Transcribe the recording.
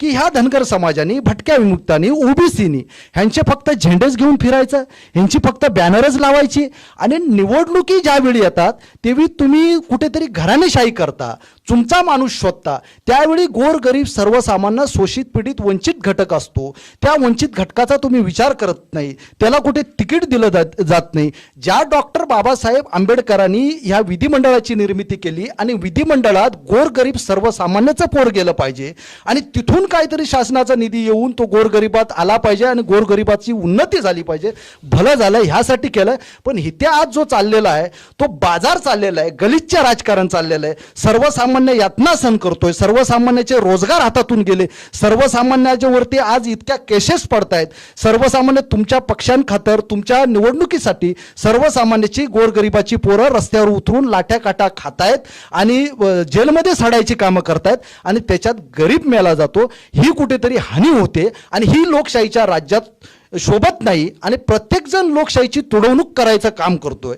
की ह्या धनगर समाजाने, भटक्या विमुक्तांनी, ओबीसीनी ह्यांचे फक्त झेंडेच घेऊन फिरायचं, ह्यांची फक्त बॅनरच लावायची आणि निवडणुकी ज्यावेळी येतात तेव्हा तुम्ही कुठेतरी घराणेशाही करता, तुमचा माणूस शोधता. त्यावेळी गोरगरीब सर्वसामान्य शोषित पीडित वंचित घटक असतो, त्या वंचित घटकाचा तुम्ही विचार करत नाही, त्याला कुठे तिकीट दिलं जात नाही. ज्या डॉक्टर बाबासाहेब आंबेडकरांनी ह्या विधिमंडळाची निर्मिती केली आणि विधिमंडळात गोरगरीब सर्वसामान्याचं पोर गेलं पाहिजे आणि तिथून काहीतरी शासनाचा निधी येऊन तो गोरगरिबात आला पाहिजे आणि गोरगरिबाची उन्नती झाली पाहिजे, भलं झालं ह्यासाठी केलं. पण इथे आज जो चाललेला आहे तो बाजार चाललेला आहे, गलिच्छ राजकारण चाललेलं आहे. सर्वसामान्य यातना सहन करतोय, सर्वसामान्याचे रोजगार हातातून गेले, सर्वसामान्याच्या वरती आज इतक्या केसेस पडत आहेत. सर्वसामान्य तुमच्या पक्षांखातर, तुमच्या निवडणुकीसाठी सर्वसामान्याची, गोरगरिबाची पोरं रस्त्यावर उतरून लाठ्या काटा खातायत आणि जेलमध्ये सडायची कामं करतायत आणि त्याच्यात गरीब मेला जातो. ही कुठेतरी हानी होते आणि ही लोकशाहीच्या राज्यात शोभत नाही आणि प्रत्येकजण लोकशाहीची तुडवणूक करायचं काम करतोय.